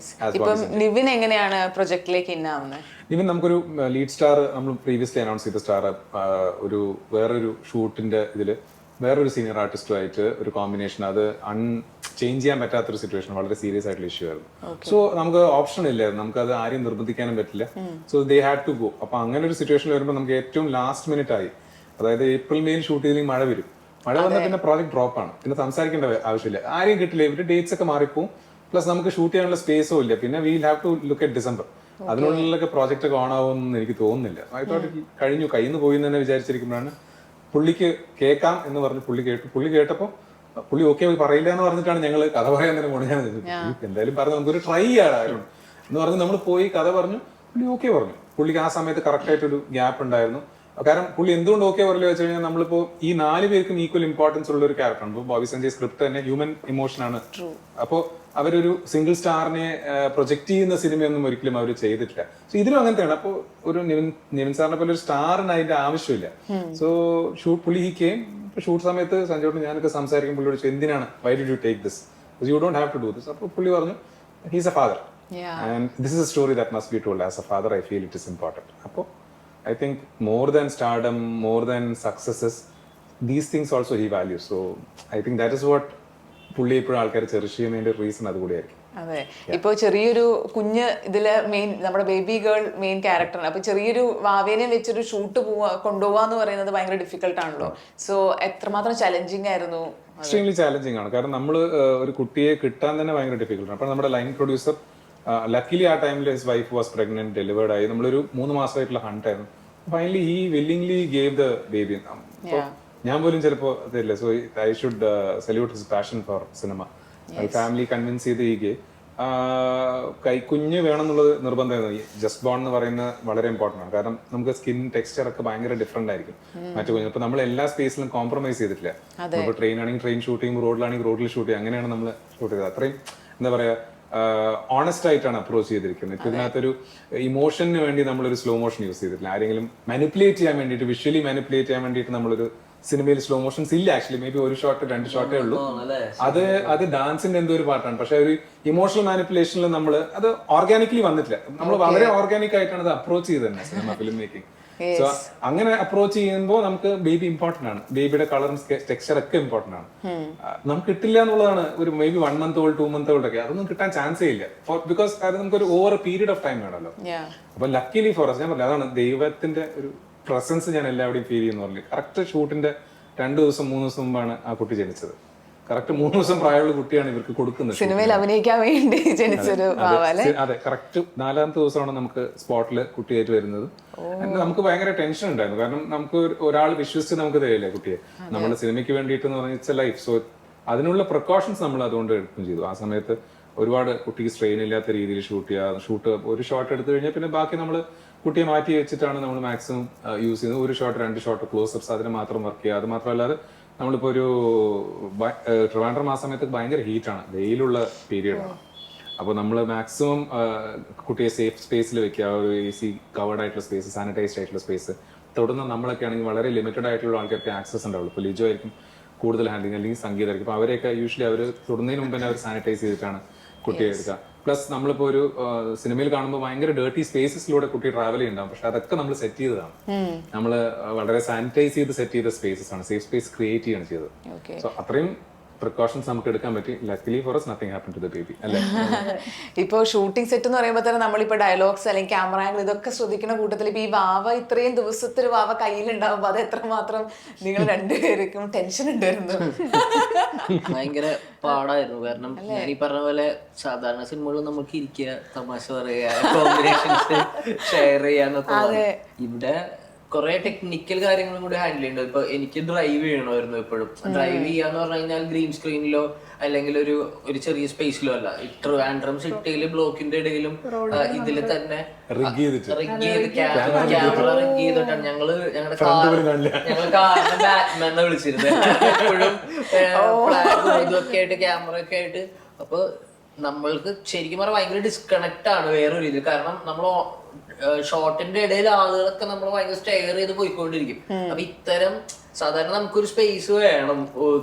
ഇപ്പം നിവിൻ എങ്ങനെയാണ് പ്രൊജക്ടിലേക്ക് ഇന്നാവുന്നത്? നിവിൻ നമുക്കൊരു ലീഡ് സ്റ്റാർ നമ്മൾ പ്രീവിയസ്ലി അനൗൺസ് ചെയ്ത സ്റ്റാർ ഒരു വേറൊരു ഷൂട്ടിന്റെ ഇതില് വേറൊരു സീനിയർ ആർട്ടിസ്റ്റുമായിട്ട് ഒരു കോമ്പിനേഷൻ, അത് ചേഞ്ച് ചെയ്യാൻ പറ്റാത്തൊരു സിറ്റുവേഷൻ, വളരെ സീരിയസ് ആയിട്ടുള്ള ഇഷ്യൂ ആയിരുന്നു. സോ നമുക്ക് ഓപ്ഷൻ ഇല്ലായിരുന്നു, നമുക്ക് അത് ആരെയും നിർബന്ധിക്കാനും പറ്റില്ല. So they had to go. അപ്പൊ അങ്ങനെ ഒരു സിറ്റുവേഷൻ വരുമ്പോൾ നമുക്ക് ഏറ്റവും ലാസ്റ്റ് മിനിറ്റ് ആയി, അതായത് ഏപ്രിൽ മെയിൽ ഷൂട്ട് ചെയ്തെങ്കിൽ മഴ വരും. മഴ വന്നാൽ പിന്നെ പ്രോജക്ട് ഡ്രോപ്പ് ആണ്, പിന്നെ സംസാരിക്കേണ്ട ആവശ്യമില്ല, ആരെയും കിട്ടില്ല. ഇവരുടെ ഡേറ്റ്സ് ഒക്കെ മാറിപ്പോവും. പ്ലസ് നമുക്ക് ഷൂട്ട് ചെയ്യാനുള്ള സ്പേസോ ഇല്ല. പിന്നെ we'll have to look at December. അതിനുള്ളിലൊക്കെ പ്രോജക്റ്റ് ഒക്കെ ഓൺ ആവുമെന്ന് എനിക്ക് തോന്നുന്നില്ല. കഴിഞ്ഞു കയ്യിൽ നിന്ന് പോയി എന്ന് തന്നെ വിചാരിച്ചിരിക്കുമ്പോഴാണ് പുള്ളിക്ക് കേൾക്കാം എന്ന് പറഞ്ഞ് പുള്ളി കേട്ടു. പുള്ളി കേട്ടപ്പോൾ പുള്ളി ഓക്കെ പറയില്ല എന്ന് പറഞ്ഞിട്ടാണ് ഞങ്ങൾ കഥ പറയാൻ തന്നെ പോണത്. ഞാൻ എന്തായാലും പറഞ്ഞു നമുക്കൊരു ട്രൈ ചെയ്യാറുണ്ട് എന്ന് പറഞ്ഞ് നമ്മൾ പോയി കഥ പറഞ്ഞു. പുള്ളി ഓക്കെ പറഞ്ഞു. പുള്ളിക്ക് ആ സമയത്ത് കറക്റ്റ് ആയിട്ടൊരു ഗ്യാപ്പ് ഉണ്ടായിരുന്നു. കാരണം പുള്ളി എന്തുകൊണ്ട് ഓക്കെ പറയില്ല വെച്ച് കഴിഞ്ഞാൽ നമ്മളിപ്പോ ഈ 4 പേർക്കും ഈക്വൽ ഇമ്പോർട്ടൻസ് ഉള്ള ഒരു ക്യാരക്ടറാണ്. ഇപ്പൊ ബോബി സഞ്ജയ് സ്ക്രിപ്റ്റ് തന്നെ ഹ്യൂമൻ ഇമോഷൻ ആണ്. അപ്പോൾ അവരൊരു സിംഗിൾ സ്റ്റാറിനെ പ്രൊജക്ട് ചെയ്യുന്ന സിനിമയൊന്നും ഒരിക്കലും അവർ ചെയ്തിട്ടില്ല. സോ ഇതിലും അങ്ങനത്തെയാണ്. അപ്പോൾ ഒരു നിവിൻ സാറിനെ പോലെ ഒരു സ്റ്റാറിന് അതിന്റെ ആവശ്യമില്ല. സോ പുള്ളി ഈ കെയിം ഷൂട്ട് സമയത്ത് സഞ്ജയോട് ഞാനൊക്കെ സംസാരിക്കും. പുള്ളിയോട് ചോദിച്ചു എന്തിനാണ്, why did you take this, you don't have to do this. അപ്പോൾ പുള്ളി പറഞ്ഞു he's a father and this is a story that must be told. As a father I feel it is important. അപ്പോൾ I think more than stardom, more than successes, these things also he values. So I think that is what പുള്ളി എപ്പോഴും ആൾക്കാർ cherish ചെയ്യുന്നതിന്റെ reason അതുകൂടിയായിരിക്കും. അതെ, ഇപ്പോൾ ചെറിയൊരു കുഞ്ഞ് ഇതിലെ മെയിൻ നമ്മുടെ ബേബി ഗേൾ മെയിൻ ക്യാരക്ടറാണ്. അപ്പൊ ചെറിയൊരു വാവേനെ വെച്ചൊരു ഷൂട്ട് കൊണ്ടുപോവാന്ന് പറയുന്നത് ഭയങ്കര ഡിഫിക്കൽട്ട് ആണല്ലോ. സോ എത്രമാത്രം ചലഞ്ചിങ് ആയിരുന്നു? എക്സ്ട്രീംലി ചാലഞ്ചിങ് ആണ്. കാരണം നമ്മൾ ഒരു കുട്ടിയെ കിട്ടാൻ തന്നെ ഭയങ്കര ഡിഫിക്കൽട്ടാണ്. അപ്പൊ നമ്മുടെ ലൈൻ പ്രൊഡ്യൂസർ ലക്കിലി ആ ടൈമിൽ his wife was pregnant, delivered ആയി. നമ്മളൊരു 3 മാസമായിട്ടുള്ള ഹണ്ട് ആയിരുന്നു. Finally he willingly gave the baby. ഞാൻ പോലും ചിലപ്പോൾ തരില്ല. So I should salute his passion for cinema. Family convince ചെയ്ത് ഈ ഗേ കൈക്കുഞ്ഞ് വേണം എന്നുള്ളത് നിർബന്ധമായിരുന്നു. ജസ്റ്റ് ബോൺ എന്ന് പറയുന്നത് വളരെ ഇമ്പോർട്ടൻ്റ് ആണ്. കാരണം നമുക്ക് സ്കിൻ ടെക്സ്ചർ ഒക്കെ ഭയങ്കര ഡിഫറെന്റ് ആയിരിക്കും മറ്റു കുഞ്ഞു. അപ്പൊ നമ്മൾ എല്ലാ സ്പേസിലും കോംപ്രമൈസ് ചെയ്തിട്ടില്ല. ഇപ്പോൾ ട്രെയിൻ ആണെങ്കിൽ ട്രെയിൻ ഷൂട്ട് ചെയ്യും, റോഡിലാണെങ്കിൽ റോഡിൽ ഷൂട്ട് ചെയ്യും. അങ്ങനെയാണ് നമ്മൾ ഷൂട്ട് ചെയ്തത്. അത്രയും എന്താ പറയാ ഓണസ്റ്റ് ആയിട്ടാണ് അപ്രോച്ച് ചെയ്തിരിക്കുന്നത്. ഇപ്പൊ ഇതിനകത്തൊരു ഇമോഷന് വേണ്ടി നമ്മളൊരു സ്ലോ മോഷൻ യൂസ് ചെയ്തിട്ടില്ല. ആരെങ്കിലും മാനിപ്പുലേറ്റ് ചെയ്യാൻ വേണ്ടിയിട്ട്, വിഷ്വലി മാനിപ്പുലേറ്റ് ചെയ്യാൻ വേണ്ടിയിട്ട് നമ്മളൊരു സിനിമയിൽ സ്ലോ മോഷൻസ് ഇല്ല. ആക്ച്വലി മേ ബി 1 ഷോട്ട് 2 ഷോട്ടേ ഉള്ളൂ. അത് ഡാൻസിന്റെ എന്തോ ഒരു പാർട്ടാണ്. പക്ഷെ ഒരു ഇമോഷണൽ മാനിപ്പുലേഷനിൽ നമ്മൾ അത് ഓർഗാനിക്കലി വന്നിട്ടില്ല. നമ്മൾ വളരെ ഓർഗാനിക് ആയിട്ടാണ് അത് അപ്രോച്ച് ചെയ്തത് തന്നെ സിനിമ ഫിലിം മേക്കിംഗ്. സോ അങ്ങനെ അപ്രോച്ച് ചെയ്യുമ്പോൾ നമുക്ക് ബേബി ഇമ്പോർട്ടന്റ് ആണ്, ബേബിയുടെ കളറും ടെക്സ്ചർ ഒക്കെ ഇമ്പോർട്ടന്റ് ആണ്. നമുക്ക് കിട്ടില്ല എന്നുള്ളതാണ് ഒരു may be 1 month old 2 month old ഒക്കെ, അതൊന്നും കിട്ടാൻ ചാൻസേ ഇല്ല. ബിക്കോസ് അത് നമുക്കൊരു ഓവർ പീരീഡ് ഓഫ് ടൈം വേണമല്ലോ. അപ്പൊ ലക്കിലി ഫോർ us, ഞാൻ പറഞ്ഞില്ല, അതാണ് ദൈവത്തിന്റെ ഒരു പ്രസൻസ് ഞാൻ എല്ലാവരുടെയും ഫീൽ ചെയ്യുന്ന പറഞ്ഞു. കറക്റ്റ് ഷൂട്ടിന്റെ 2 ദിവസം 3 ദിവസം മുമ്പാണ് ആ കുട്ടി ജനിച്ചത്. കറക്റ്റ് 3 ദിവസം പ്രായമുള്ള കുട്ടിയാണ് ഇവർക്ക് കൊടുക്കുന്നത്. സിനിമയിൽ അഭിനയിക്കാൻ വേണ്ടി ജനിച്ചൊരു അതെ, കറക്റ്റ് 4ാമത്തെ ദിവസമാണ് നമുക്ക് സ്പോട്ടില് കുട്ടിയായിട്ട് വരുന്നത്. നമുക്ക് ഭയങ്കര ടെൻഷൻ ഉണ്ടായിരുന്നു, കാരണം നമുക്ക് ഒരാൾ വിശ്വസിച്ച് നമുക്ക് തരില്ലേ കുട്ടിയെ, നമ്മുടെ സിനിമയ്ക്ക് വേണ്ടിയിട്ട് എന്ന് പറഞ്ഞാൽ ലൈഫ്. സോ അതിനുള്ള പ്രിക്കോഷൻസ് നമ്മൾ അതുകൊണ്ട് എടുക്കുകയും ചെയ്തു. ആ സമയത്ത് ഒരുപാട് കുട്ടിക്ക് സ്ട്രെയിൻ ഇല്ലാത്ത രീതിയിൽ ഷൂട്ട് ഒരു ഷോട്ട് എടുത്തു കഴിഞ്ഞാൽ പിന്നെ ബാക്കി നമ്മൾ കുട്ടിയെ മാറ്റി വെച്ചിട്ടാണ് നമ്മൾ മാക്സിമം യൂസ് ചെയ്യുന്നത്. 1 ഷോട്ട് 2 ഷോട്ട് ക്ലോസപ്സ് അതിന് മാത്രം വർക്ക് ചെയ്യുക. അത് മാത്രമല്ലാതെ നമ്മളിപ്പോ ഒരു ട്രിവാൻഡ്രം ആ സമയത്ത് ഭയങ്കര ഹീറ്റാണ്, വെയിലുള്ള പീരീഡാണ്. അപ്പോൾ നമ്മൾ മാക്സിമം കുട്ടിയെ സേഫ് സ്പേസിൽ വെക്കുക, ഒരു AC കവേർഡ് ആയിട്ടുള്ള സ്പേസ്, സാനിറ്റൈസ്ഡ് ആയിട്ടുള്ള സ്പേസ്. തുടർന്ന് നമ്മളൊക്കെ ആണെങ്കിൽ വളരെ ലിമിറ്റഡ് ആയിട്ടുള്ള ആൾക്കാർക്ക് ആക്സസ് ഉണ്ടാവുള്ളൂ. ഇപ്പോൾ ലിജോ ആയിരിക്കും കൂടുതൽ ഹാൻഡിലിങ്, അല്ലെങ്കിൽ സംഗീതമായിരിക്കും. അപ്പോൾ അവരെയൊക്കെ യൂഷ്വലി അവർ തൊടുന്നതിന് മുമ്പ് തന്നെ അവർ സാനിറ്റൈസ് ചെയ്തിട്ടാണ് കുട്ടിയെ എടുക്കുക. പ്ലസ് നമ്മളിപ്പോ ഒരു സിനിമയിൽ കാണുമ്പോൾ ഭയങ്കര ഡേർട്ടി സ്പേസസിലൂടെ കുട്ടി ട്രാവൽ ചെയ്യുന്നുണ്ടാവും, പക്ഷെ അതൊക്കെ നമ്മൾ സെറ്റ് ചെയ്തതാണ്. നമ്മൾ വളരെ സാനിറ്റൈസ് ചെയ്ത് സെറ്റ് ചെയ്ത സ്പേസസ് ആണ്, സേഫ് സ്പേസ് ക്രിയേറ്റ് ചെയ്യാണ് ചെയ്തത്. സോ അത്രയും പ്രിക്കോഷൻസ് നമുക്ക് എടുക്കാൻ പറ്റി. Luckily for us nothing happened to the baby. അല്ലേ? ഇപ്പോൾ ഷൂട്ടിംഗ് സെറ്റ് എന്ന് പറയുമ്പോൾ തന്നെ നമ്മളിപ്പോൾ ഡയലോഗ്സ് അല്ലെങ്കിൽ ക്യാമറ ആംഗിൾ ഇതൊക്കെ ശ്രദ്ധിക്കുന്ന കൂട്ടത്തിൽ ഇപ്പൊ ഈ വാവ ഇത്രയും ദിവസത്തിൽ വാവ കയ്യിലുണ്ടാവുമ്പോൾ അത് എത്രമാത്രം നിങ്ങൾ രണ്ടുപേർക്കും ടെൻഷൻ ഉണ്ടായിരുന്നു? ഭയങ്കര പാടായിരുന്നു. കാരണം ഞാൻ ഈ പറഞ്ഞ പോലെ സാധാരണ സിനിമകളിൽ നമുക്ക് ഇരിക്കുക, തമാശ പറയുക, കോമ്പിനേഷൻസ് ഷെയർ ചെയ്യാന്നൊക്കെ. ഇവിടെ കുറെ ടെക്നിക്കൽ കാര്യങ്ങളും കൂടി ഹാൻഡിൽ ചെയ്യുന്നുണ്ട്. ഇപ്പൊ എനിക്ക് ഡ്രൈവ് ചെയ്യണമായിരുന്നു എപ്പോഴും. ഡ്രൈവ് ചെയ്യാന്ന് പറഞ്ഞു കഴിഞ്ഞാൽ ഗ്രീൻ സ്ക്രീനിലോ അല്ലെങ്കിൽ ഒരു ചെറിയ സ്പേസിലോ അല്ല, ട്രിവാൻഡ്രം സിറ്റിയില് ബ്ലോക്കിന്റെ ഇടയിലും ഇതില് തന്നെ റിഗ് ചെയ്ത് ക്യാമറ റിഗ് ചെയ്തിട്ടാണ് ഞങ്ങളുടെ കാറിന് ബാറ്റ്മാനെ വിളിച്ചിരുന്നത്. എപ്പോഴും ഫ്ലാഗും ഇതൊക്കെ ആയിട്ട് ക്യാമറ ഒക്കെ ആയിട്ട്. അപ്പൊ നമ്മൾക്ക് ശരിക്കും പറഞ്ഞാൽ ഭയങ്കര ഡിസ്കണക്ട് ആണ് വേറൊരു രീതിയിൽ. കാരണം നമ്മൾ ഷോട്ടിന്റെ ഇടയിൽ ആളുകളൊക്കെ നമ്മൾ ഭയങ്കര സ്റ്റെയർ ചെയ്ത് പോയിക്കൊണ്ടിരിക്കും. അപ്പൊ ഇത്തരം സാധാരണ നമുക്കൊരു സ്പേസ് വേണം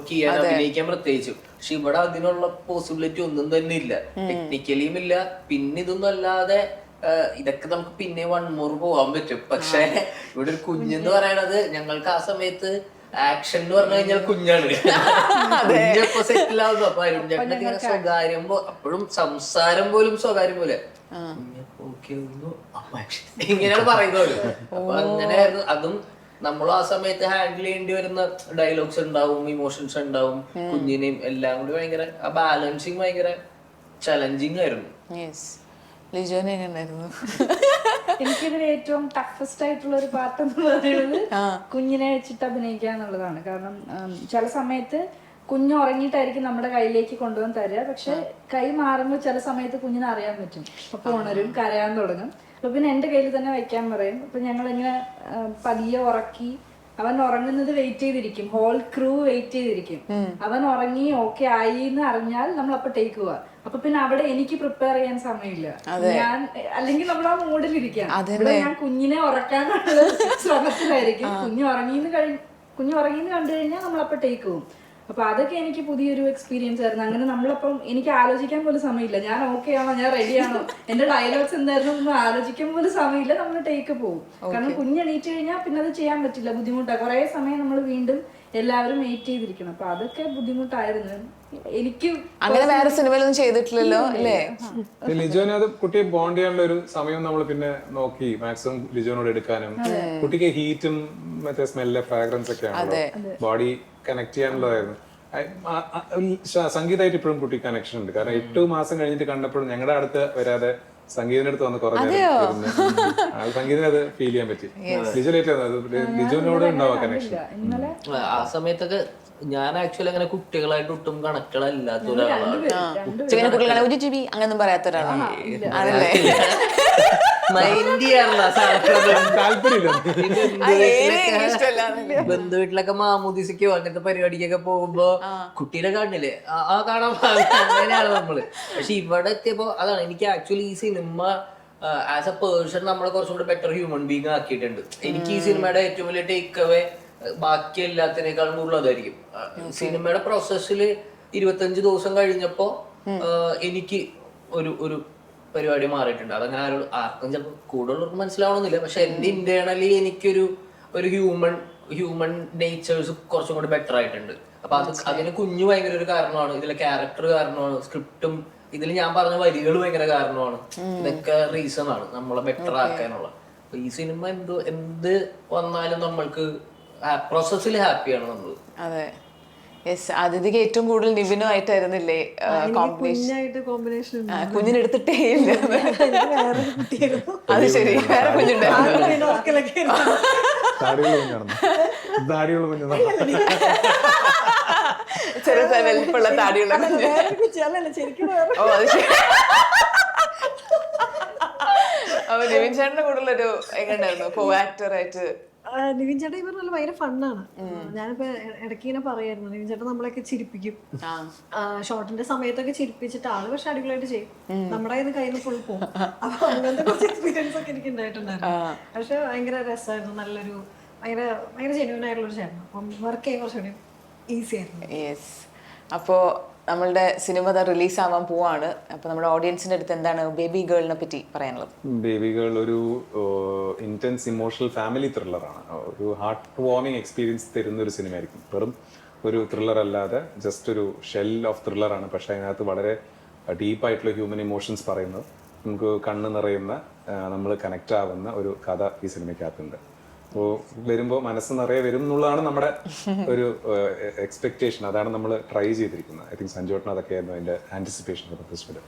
ചെയ്യാൻ, അഭിനയിക്കാൻ പ്രത്യേകിച്ചും. പക്ഷെ ഇവിടെ അതിനുള്ള പോസിബിലിറ്റി ഒന്നും തന്നെ ഇല്ല, ടെക്നിക്കലിയും ഇല്ല. പിന്നെ ഇതൊന്നും അല്ലാതെ ഇതൊക്കെ നമുക്ക് പിന്നെ 1 more പോകാൻ പറ്റും. പക്ഷെ ഇവിടെ ഒരു കുഞ്ഞെന്ന് പറയണത് ഞങ്ങൾക്ക് ആ സമയത്ത് ആക്ഷൻ എന്ന് പറഞ്ഞു കഴിഞ്ഞാൽ കുഞ്ഞാണ്. കുഞ്ഞപ്പോ സെറ്റിൽ ആവുന്നു. അപ്പൊ അരുൺചേട്ടനൊക്കെ സ്വകാര്യം, അപ്പോഴും സംസാരം പോലും സ്വകാര്യം പോലെ ഇങ്ങനെയാണ് പറയുന്നത്. അപ്പൊ അങ്ങനെയായിരുന്നു. അതും നമ്മൾ ആ സമയത്ത് ഹാൻഡിൽ ചെയ്യേണ്ടി വരുന്ന ഡയലോഗ്സ് ഉണ്ടാവും, ഇമോഷൻസ് ഉണ്ടാവും, കുഞ്ഞിനെയും എല്ലാം കൂടി ഭയങ്കര ആ ബാലൻസിങ് ഭയങ്കര ചലഞ്ചിങ് ആയിരുന്നു. എനിക്കിതിൽ ഏറ്റവും ടഫസ്റ്റ് ആയിട്ടുള്ള ഒരു പാർട്ട് എന്ന് പറയുന്നത് കുഞ്ഞിനെ വെച്ചിട്ട് അഭിനയിക്കുക എന്നുള്ളതാണ്. കാരണം ചില സമയത്ത് കുഞ്ഞ് ഉറങ്ങിയിട്ടായിരിക്കും നമ്മുടെ കയ്യിലേക്ക് കൊണ്ടുവന്ന് തരിക. പക്ഷെ കൈ മാറുമ്പോൾ ചില സമയത്ത് കുഞ്ഞിനെ അറിയാൻ പറ്റും. അപ്പൊ ഉണരും, കരയാൻ തുടങ്ങും. അപ്പൊ പിന്നെ എന്റെ കയ്യിൽ തന്നെ വെക്കാൻ പറയും. അപ്പൊ ഞങ്ങൾ ഇങ്ങനെ പതിയെ ഉറക്കി, അവൻ ഉറങ്ങുന്നത് വെയിറ്റ് ചെയ്തിരിക്കും, ഹോൾ ക്രൂ വെയിറ്റ് ചെയ്തിരിക്കും. അവൻ ഉറങ്ങി ഓക്കെ ആയി എന്ന് അറിഞ്ഞാൽ നമ്മൾ അപ്പൊ ടേക്ക് പോവാ. അപ്പൊ പിന്നെ അവിടെ എനിക്ക് പ്രിപ്പയർ ചെയ്യാൻ സമയമില്ല. ഞാൻ അല്ലെങ്കിൽ നമ്മൾ ആ മൂഡിലിരിക്കാം. ഇവിടെ ഞാൻ കുഞ്ഞിനെ ഉറക്കാനുള്ള ശ്രമത്തിലായിരിക്കും. കുഞ്ഞ് ഉറങ്ങിന്ന് കണ്ടു കഴിഞ്ഞാൽ നമ്മളപ്പോ ടേക്ക് പോവും. അപ്പൊ അതൊക്കെ എനിക്ക് പുതിയൊരു എക്സ്പീരിയൻസ് ആയിരുന്നു. അങ്ങനെ നമ്മളപ്പം എനിക്ക് ആലോചിക്കാൻ പോലും സമയമില്ല, ഞാൻ ഓക്കെ ആണോ, ഞാൻ റെഡി ആണോ, എന്റെ ഡയലോഗ്സ് എന്തായിരുന്നു എന്ന് ആലോചിക്കാൻ പോലും സമയമില്ല. നമ്മൾ ടേക്ക് പോകും. കാരണം കുഞ്ഞെണീറ്റ് കഴിഞ്ഞാൽ പിന്നെ അത് ചെയ്യാൻ പറ്റില്ല, ബുദ്ധിമുട്ടാണ്. കുറെ സമയം നമ്മൾ വീണ്ടും എല്ലാവരും വെയിറ്റ് ചെയ്തിരിക്കണം. അപ്പൊ അതൊക്കെ ബുദ്ധിമുട്ടായിരുന്നു എനിക്ക്. അങ്ങനെ വേറെ സിനിമയിലൊന്നും ചെയ്തിട്ടില്ലല്ലോ അല്ലേ? ലിജോനെ അത് കുട്ടിയെ ബോണ്ട് ചെയ്യാനുള്ള ഒരു സമയം നമ്മൾ പിന്നെ നോക്കി മാക്സിമം ലിജോനോട് എടുക്കാനും. കുട്ടിക്ക് ഹീറ്റും മറ്റേ സ്മെല്ല് ഫ്രാഗ്രൻസ് ഒക്കെ ആണല്ലോ, ബോഡി കണക്ട് ചെയ്യാനുള്ളതായിരുന്നു. സംഗീതമായിട്ട് ഇപ്പോഴും കുട്ടി കണക്ഷൻ ഉണ്ട്. കാരണം 8 മാസം കഴിഞ്ഞിട്ട് കണ്ടപ്പോഴും ഞങ്ങളുടെ അടുത്ത് വരാതെ സംഗീതത്തിന്റെ അടുത്ത് വന്ന് കുറെ സംഗീതം അത് ഫീൽ ചെയ്യാൻ പറ്റി. ലിജോനോട് ഉണ്ടാവുക കണക്ഷൻ. ആ സമയത്തൊക്കെ ഞാൻ ആക്ച്വലി അങ്ങനെ കുട്ടികളായിട്ട് ഒട്ടും കണക്റ്റഡ് അല്ലാത്ത ഒരാളാണ്. അങ്ങനൊന്നും പറയാത്ത ഒരാളാണ്. ബന്ധു വീട്ടിലൊക്കെ മാമൂദിസക്കോ അങ്ങനത്തെ പരിപാടിക്കൊക്കെ പോകുമ്പോ കുട്ടീനെ കാണില്ലേ, ആ കാണാൻ അങ്ങനെയാണ് നമ്മള്. പക്ഷെ ഇവിടെ എത്തിയപ്പോ അതാണ് എനിക്ക് ആക്ച്വലി ഈ സിനിമ ആസ് എ പേഴ്സൺ നമ്മളെ കുറച്ചും കൂടി ബെറ്റർ ഹ്യൂമൻ ബീങ് ആക്കിയിട്ടുണ്ട്. എനിക്ക് ഈ സിനിമയുടെ ഏറ്റവും വലിയ ടേക്ക് അവേ ബാക്കി എല്ലാത്തിനേക്കാളും കൂടുതൽ അതായിരിക്കും. സിനിമയുടെ പ്രോസസ്സിൽ 25 ദിവസം കഴിഞ്ഞപ്പോ എനിക്ക് ഒരു പരിപാടി മാറിയിട്ടുണ്ട്. അതങ്ങനെ ആർക്കും ചിലപ്പോൾ കൂടുതലുള്ളവർക്ക് മനസ്സിലാവണമെന്നില്ല, പക്ഷെ എന്റെ ഇന്റേണലി എനിക്കൊരു ഹ്യൂമൻ നേച്ചേഴ്സ് കുറച്ചും കൂടി ബെറ്റർ ആയിട്ടുണ്ട്. അപ്പൊ അതിന് കുഞ്ഞു ഭയങ്കര ഒരു കാരണമാണ്, ഇതിലെ ക്യാരക്ടർ കാരണമാണ്, സ്ക്രിപ്റ്റും ഇതിൽ ഞാൻ പറഞ്ഞ വരികൾ ഭയങ്കര കാരണമാണ്. ഇതൊക്കെ റീസൺ ആണ് നമ്മളെ ബെറ്റർ ആക്കാനുള്ള. അപ്പൊ ഈ സിനിമ എന്ത് വന്നാലും നമ്മൾക്ക് പ്രോസസ്സിൽ ഹാപ്പിയാണ് നമ്മള്. അതെ, യെസ്. അതിഥിക്ക് ഏറ്റവും കൂടുതൽ നിവിനുമായിട്ടായിരുന്നില്ലേ കോമ്പിനേഷൻ? കുഞ്ഞിനെടുത്തിട്ടേ ഇല്ല. വേറെ കുട്ടിയായിരുന്നു. അത് ശരി, വേറെ കുഞ്ഞുണ്ടായിരുന്നു. ചെറുത വലിപ്പുള്ള താടിയുള്ള കുഞ്ഞ്. ഓ അത് ശരി. അപ്പൊ നിവിൻ ചേട്ടന്റെ കൂടുതലൊരു എങ്ങനെയായിരുന്നു കോ ആക്ടർ ആയിട്ട്? നിവിൻ ചേട്ടൻ ഈ പറഞ്ഞ ഭയങ്കര ഫണ്ണാണ്. ഞാനിപ്പോ ഇടയ്ക്ക് ഇങ്ങനെ പറയായിരുന്നു, നിവിൻ ചേട്ടൻ നമ്മളെയൊക്കെ ചിരിപ്പിക്കും. ഷോർട്ടിന്റെ സമയത്തൊക്കെ ചിരിപ്പിച്ചിട്ട് ആള് പക്ഷെ അടിപൊളിയായിട്ട് ചെയ്യും. നമ്മുടെ കയ്യിൽ നിന്ന് ഫുൾ പോകും. അപ്പൊ അങ്ങനത്തെ കുറച്ച് എക്സ്പീരിയൻസ് ഒക്കെ എനിക്ക് ഉണ്ടായിട്ടുണ്ടായിരുന്നു. പക്ഷെ ഭയങ്കര രസമായിരുന്നു. നല്ലൊരു ഭയങ്കര ജെന്യൂൻ ആയിട്ടുള്ള ഒരു ചേട്ടൻ. അപ്പം വർക്ക് ചെയ്യാൻ കുറച്ചുകൂടി ഈസി ആയിരുന്നു. യെസ്. അപ്പോൾ നമ്മളുടെ സിനിമ റിലീസ് ആവാൻ പോവാണ്. അപ്പോൾ നമ്മുടെ ഓഡിയൻസിന്റെ അടുത്ത് എന്താണ് ബേബി ഗേളിനെ പറ്റി പറയാനുള്ളത്? ബേബി ഗേൾ ഒരു ഇന്റൻസ് ഇമോഷണൽ ഫാമിലി ത്രില്ലറാണ്. ഒരു ഹാർട്ട് വാർമിംഗ് എക്സ്പീരിയൻസ് തരുന്ന ഒരു സിനിമയായിരിക്കും. വെറും ഒരു ത്രില്ലർ അല്ലാതെ ജസ്റ്റ് ഒരു ഷെൽ ഓഫ് ത്രില്ലറാണ്. പക്ഷെ അതിനകത്ത് വളരെ ഡീപ്പായിട്ടുള്ള ഹ്യൂമൻ ഇമോഷൻസ് പറയുന്നത്, നമുക്ക് കണ്ണ് നിറയുന്ന, നമ്മൾ കണക്റ്റ് ആവുന്ന ഒരു കഥ ഈ സിനിമയ്ക്കകത്തുണ്ട്. അപ്പോൾ വരുമ്പോൾ മനസ്സ് നിറയെ വരും എന്നുള്ളതാണ് നമ്മുടെ ഒരു എക്സ്പെക്ടേഷൻ. അതാണ് നമ്മൾ ട്രൈ ചെയ്തിരിക്കുന്നത്. ഐ തിങ്ക് സഞ്ജോട്ടൻ അതൊക്കെയായിരുന്നു അതിൻ്റെ anticipation of this film.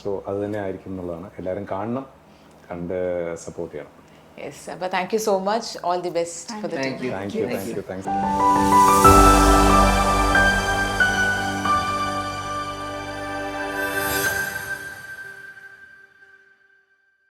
So അത് തന്നെ ആയിരിക്കും എന്നുള്ളതാണ്. എല്ലാവരും കാണണം, കണ്ട് സപ്പോർട്ട് ചെയ്യണം. യെസ്. അപ്പോൾ thank you so much. All the best for the team. Thank you.